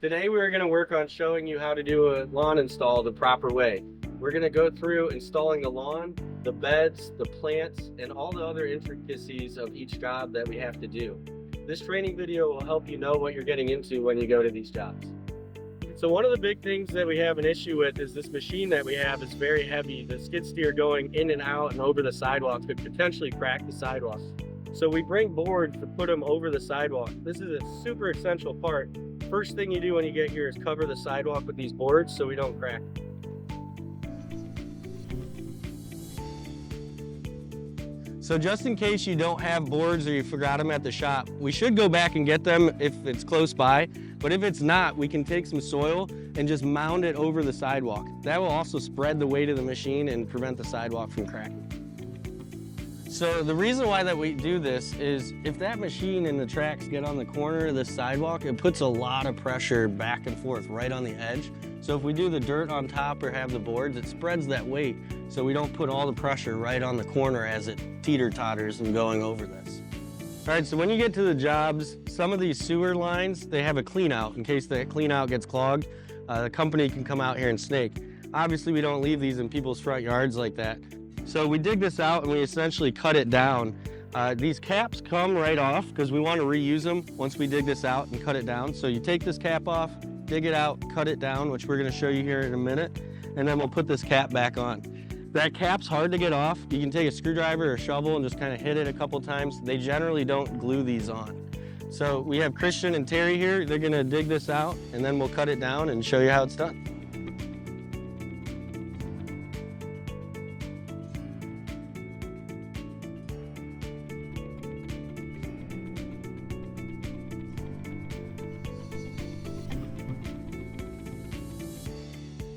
Today we're going to work on showing you how to do a lawn install the proper way. We're going to go through installing the lawn, the beds, the plants, and all the other intricacies of each job that we have to do. This training video will help you know what you're getting into when you go to these jobs. So one of the big things that we have an issue with is this machine that we have is very heavy. The skid steer going in and out and over the sidewalk could potentially crack the sidewalk. So we bring boards to put them over the sidewalk. This is a super essential part. First thing you do when you get here is cover the sidewalk with these boards so we don't crack. So just in case you don't have boards or you forgot them at the shop, we should go back and get them if it's close by. But if it's not, we can take some soil and just mound it over the sidewalk. That will also spread the weight of the machine and prevent the sidewalk from cracking. So the reason why that we do this is if that machine and the tracks get on the corner of the sidewalk, it puts a lot of pressure back and forth right on the edge. So if we do the dirt on top or have the boards, it spreads that weight so we don't put all the pressure right on the corner as it teeter-totters and going over this. All right, so when you get to the jobs, some of these sewer lines, they have a clean out in case that clean out gets clogged. The company can come out here and snake. Obviously, we don't leave these in people's front yards like that. So we dig this out and we essentially cut it down. These caps come right off because we want to reuse them once we dig this out and cut it down. So you take this cap off, dig it out, cut it down, which we're going to show you here in a minute, and then we'll put this cap back on. That cap's hard to get off. You can take a screwdriver or a shovel and just kind of hit it a couple times. They generally don't glue these on. So we have Christian and Terry here. They're going to dig this out and then we'll cut it down and show you how it's done.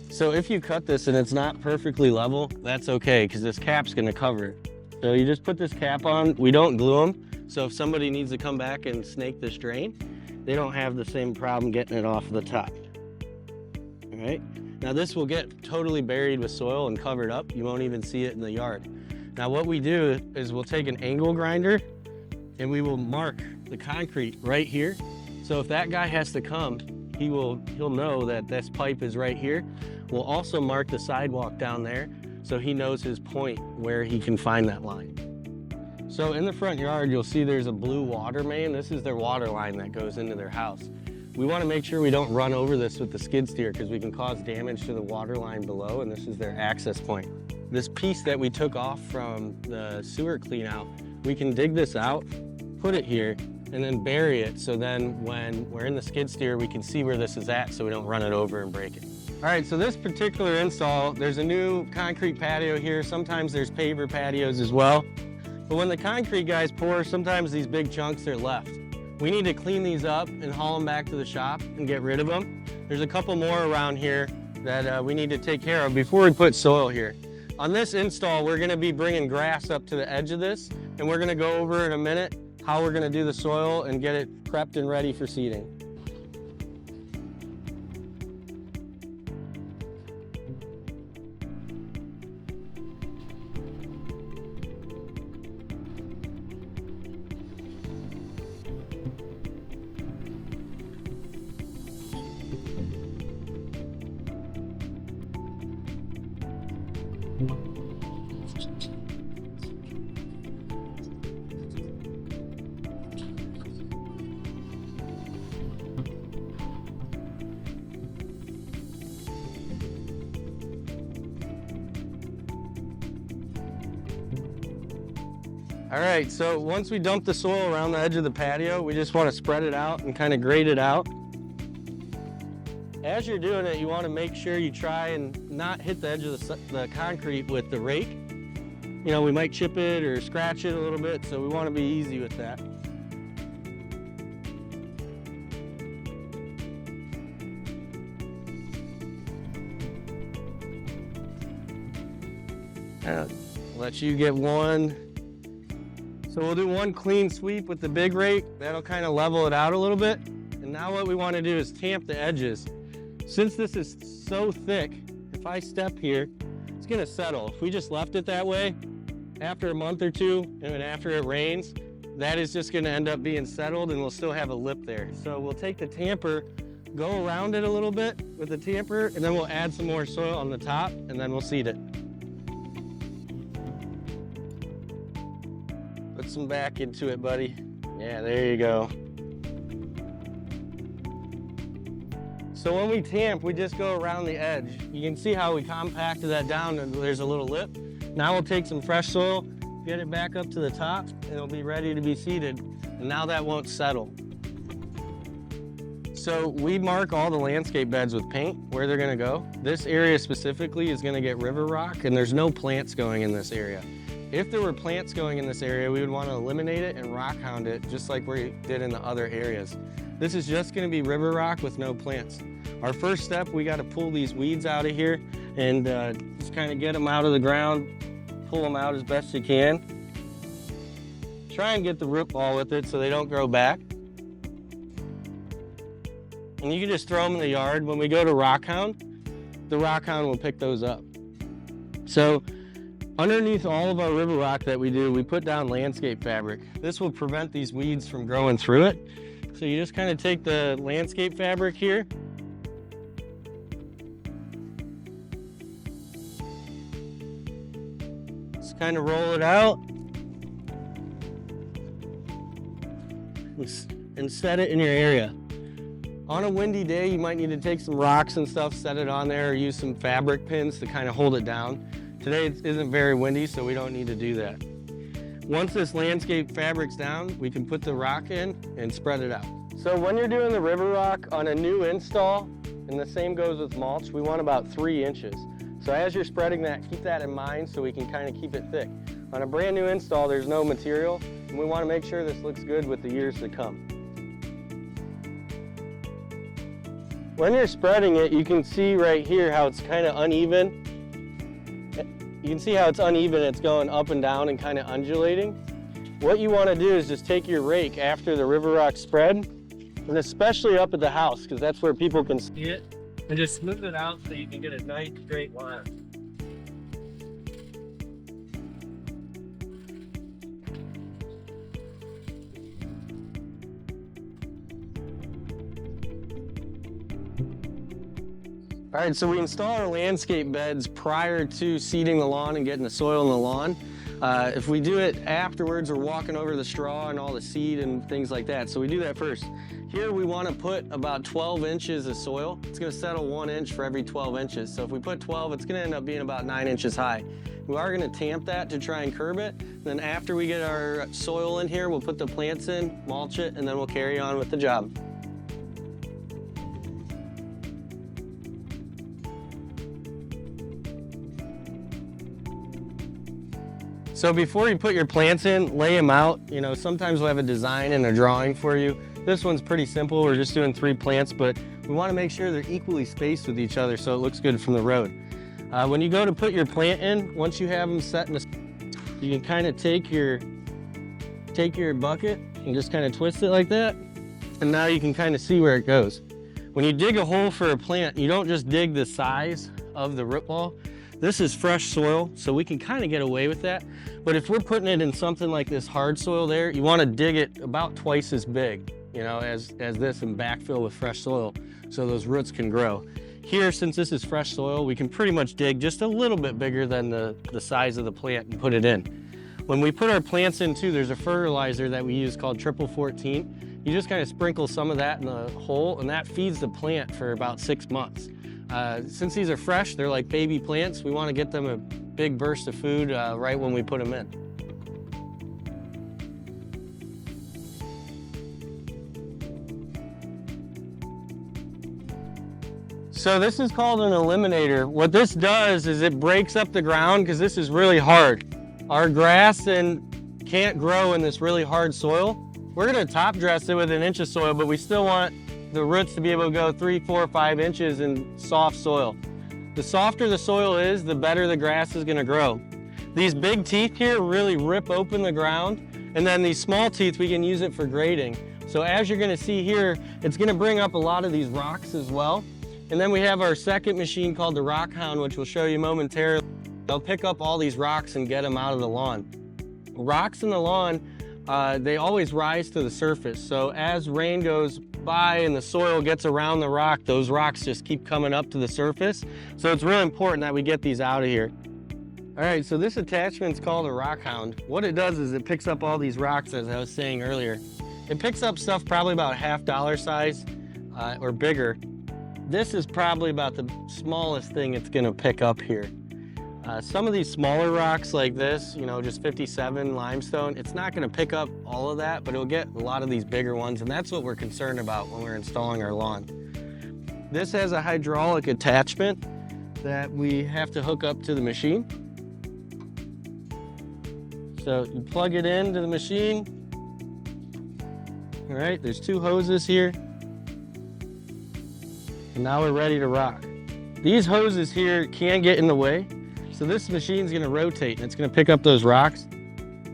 So if you cut this and it's not perfectly level, that's okay because this cap's going to cover it. So you just put this cap on. We don't glue them. So if somebody needs to come back and snake this drain, they don't have the same problem getting it off the top. All right. Now this will get totally buried with soil and covered up. You won't even see it in the yard. Now what we do is we'll take an angle grinder and we will mark the concrete right here. So if that guy has to come, he'll know that this pipe is right here. We'll also mark the sidewalk down there so he knows his point where he can find that line. So in the front yard, you'll see there's a blue water main. This is their water line that goes into their house. We want to make sure we don't run over this with the skid steer because we can cause damage to the water line below, and this is their access point. This piece that we took off from the sewer clean out, we can dig this out, put it here, and then bury it so then when we're in the skid steer, we can see where this is at so we don't run it over and break it. All right, so this particular install, there's a new concrete patio here. Sometimes there's paver patios as well. But when the concrete guys pour, sometimes these big chunks are left. We need to clean these up and haul them back to the shop and get rid of them. There's a couple more around here that we need to take care of before we put soil here. On this install, we're gonna be bringing grass up to the edge of this, and we're gonna go over in a minute how we're gonna do the soil and get it prepped and ready for seeding. All right, so once we dump the soil around the edge of the patio, we just want to spread it out and kind of grade it out. As you're doing it, you want to make sure you try and not hit the edge of the concrete with the rake. You know, we might chip it or scratch it a little bit, so we want to be easy with that. Let you get one. So we'll do one clean sweep with the big rake. That'll kind of level it out a little bit. And now what we want to do is tamp the edges. Since this is so thick, if I step here, it's gonna settle. If we just left it that way, after a month or two, and after it rains, that is just gonna end up being settled and we'll still have a lip there. So we'll take the tamper go around it a little bit with the tamper, and then we'll add some more soil on the top, and then we'll seed it. Put some back into it, buddy. Yeah, there you go. So when we tamp, we just go around the edge. You can see how we compacted that down and there's a little lip. Now we'll take some fresh soil, get it back up to the top, and it'll be ready to be seeded. And now that won't settle. So we mark all the landscape beds with paint, where they're gonna go. This area specifically is gonna get river rock, and there's no plants going in this area. If there were plants going in this area, we would wanna eliminate it and rock hound it, just like we did in the other areas. This is just gonna be river rock with no plants. Our first step, we gotta pull these weeds out of here and just kind of get them out of the ground, pull them out as best you can. Try and get the root ball with it so they don't grow back. And you can just throw them in the yard. When we go to rock hound, the rock hound will pick those up. So underneath all of our river rock that we do, we put down landscape fabric. This will prevent these weeds from growing through it. So you just kind of take the landscape fabric here, just kind of roll it out and set it in your area. On a windy day, you might need to take some rocks and stuff, set it on there, or use some fabric pins to kind of hold it down. Today it isn't very windy, so we don't need to do that. Once this landscape fabric's down, we can put the rock in and spread it out. So when you're doing the river rock on a new install, and the same goes with mulch, we want about 3 inches. So as you're spreading that, keep that in mind so we can kind of keep it thick. On a brand new install, there's no material, and we want to make sure this looks good with the years to come. When you're spreading it, you can see right here how it's kind of uneven. You can see how it's uneven, it's going up and down and kind of undulating. What you want to do is just take your rake after the river rock spread, and especially up at the house, because that's where people can see it, and just smooth it out so you can get a nice straight line. All right, so we install our landscape beds prior to seeding the lawn and getting the soil in the lawn. If we do it afterwards, we're walking over the straw and all the seed and things like that. So we do that first. Here we want to put about 12 inches of soil. It's going to settle 1 inch for every 12 inches. So if we put 12, it's going to end up being about 9 inches high. We are going to tamp that to try and curb it. Then after we get our soil in here, we'll put the plants in, mulch it, and then we'll carry on with the job. So before you put your plants in, lay them out. You know, sometimes we'll have a design and a drawing for you. This one's pretty simple. We're just doing 3 plants, but we want to make sure they're equally spaced with each other so it looks good from the road. When you go to put your plant in, once you have them set in a, you can kind of take your bucket and just kind of twist it like that. And now you can kind of see where it goes. When you dig a hole for a plant, you don't just dig the size of the root ball. This is fresh soil, so we can kind of get away with that. But if we're putting it in something like this hard soil there, you want to dig it about twice as big, you know, as this, and backfill with fresh soil so those roots can grow. Here, since this is fresh soil, we can pretty much dig just a little bit bigger than the size of the plant and put it in. When we put our plants in too, there's a fertilizer that we use called Triple 14. You just kind of sprinkle some of that in the hole, and that feeds the plant for about 6 months. Since these are fresh, they're like baby plants, we want to get them a big burst of food right when we put them in. So this is called an eliminator. What this does is it breaks up the ground because this is really hard. Our grass can't grow in this really hard soil. We're going to top dress it with 1 inch of soil, but we still want the roots to be able to go 3, 4, 5 inches in soft soil. The softer the soil is, the better the grass is going to grow. These big teeth here really rip open the ground, and then these small teeth, we can use it for grading. So as you're going to see here, it's going to bring up a lot of these rocks as well. And then we have our second machine called the Rock Hound, which we'll show you momentarily. They'll pick up all these rocks and get them out of the lawn. Rocks in the lawn, they always rise to the surface. So as rain goes by and the soil gets around the rock, those rocks just keep coming up to the surface. So it's really important that we get these out of here. All right, so this attachment's called a rock hound. What it does is it picks up all these rocks, as I was saying earlier. It picks up stuff probably about $1/2 size or bigger. This is probably about the smallest thing it's gonna pick up here. Some of these smaller rocks like this, you know, just 57 limestone, it's not gonna pick up all of that, but it'll get a lot of these bigger ones, and that's what we're concerned about when we're installing our lawn. This has a hydraulic attachment that we have to hook up to the machine. So you plug it into the machine. All right, there's 2 hoses here. And now we're ready to rock. These hoses here can get in the way. So this machine's gonna rotate and it's gonna pick up those rocks.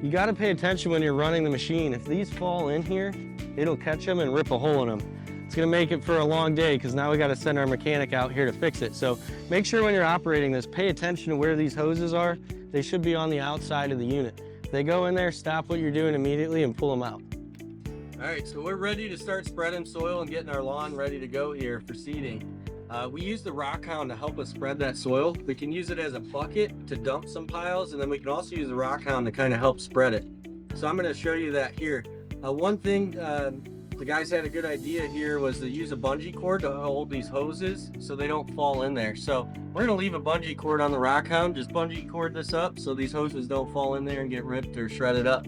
You gotta pay attention when you're running the machine. If these fall in here, it'll catch them and rip a hole in them. It's gonna make it for a long day because now we gotta send our mechanic out here to fix it. So make sure when you're operating this, pay attention to where these hoses are. They should be on the outside of the unit. If they go in there, stop what you're doing immediately and pull them out. All right, so we're ready to start spreading soil and getting our lawn ready to go here for seeding. We use the rock hound to help us spread that soil. We can use it as a bucket to dump some piles, and then we can also use the rock hound to kind of help spread it. So I'm going to show you that here. One thing the guys had a good idea here was to use a bungee cord to hold these hoses so they don't fall in there. So we're going to leave a bungee cord on the rock hound, just bungee cord this up so these hoses don't fall in there and get ripped or shredded up.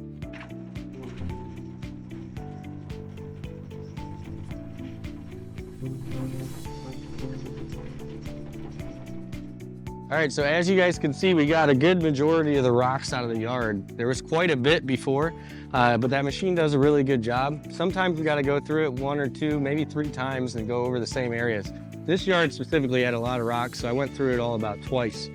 All right, so as you guys can see, we got a good majority of the rocks out of the yard. There was quite a bit before, but that machine does a really good job. Sometimes we gotta go through it 1 or 2, maybe 3 times and go over the same areas. This yard specifically had a lot of rocks, so I went through it all about twice.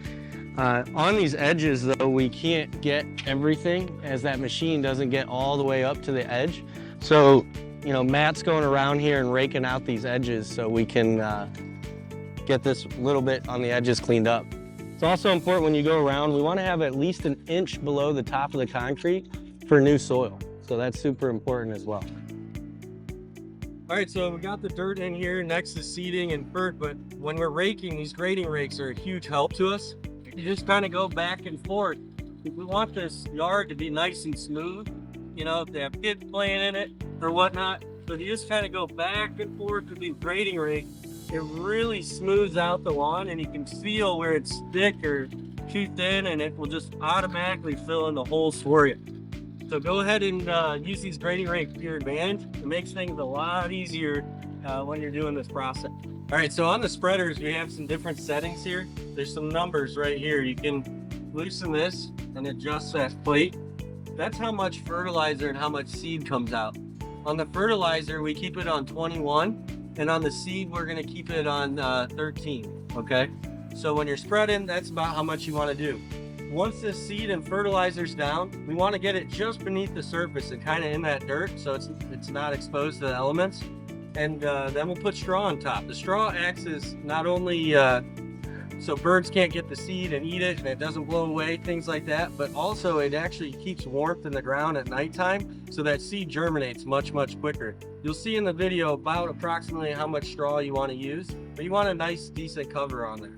On these edges though, we can't get everything as that machine doesn't get all the way up to the edge. So, you know, Matt's going around here and raking out these edges so we can get this little bit on the edges cleaned up. It's also important when you go around, we want to have at least 1 inch below the top of the concrete for new soil. So that's super important as well. All right, so we got the dirt in here next to seeding and dirt, but when we're raking, these grading rakes are a huge help to us. You just kind of go back and forth. We want this yard to be nice and smooth, you know, if they have kids playing in it or whatnot. So you just kind of go back and forth with these grading rakes. It really smooths out the lawn and you can feel where it's thick or too thin, and it will just automatically fill in the holes for you. So go ahead and use these grading rakes to your advantage. It makes things a lot easier when you're doing this process. All right, so on the spreaders, we have some different settings here. There's some numbers right here. You can loosen this and adjust that plate. That's how much fertilizer and how much seed comes out. On the fertilizer, we keep it on 21. And on the seed, we're gonna keep it on 13, okay? So when you're spreading, that's about how much you wanna do. Once the seed and fertilizer's down, we wanna get it just beneath the surface and kinda in that dirt so it's not exposed to the elements. And then we'll put straw on top. The straw acts as not only so birds can't get the seed and eat it and it doesn't blow away, things like that, but also it actually keeps warmth in the ground at nighttime so that seed germinates much, much quicker. You'll see in the video about approximately how much straw you want to use, but you want a nice, decent cover on there.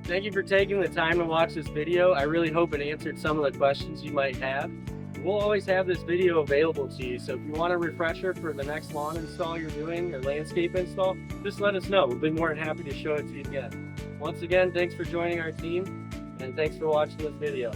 Thank you for taking the time to watch this video. I really hope it answered some of the questions you might have. We'll always have this video available to you, so if you want a refresher for the next lawn install you're doing or landscape install, just let us know. We'll be more than happy to show it to you again. Once again, thanks for joining our team, and thanks for watching this video.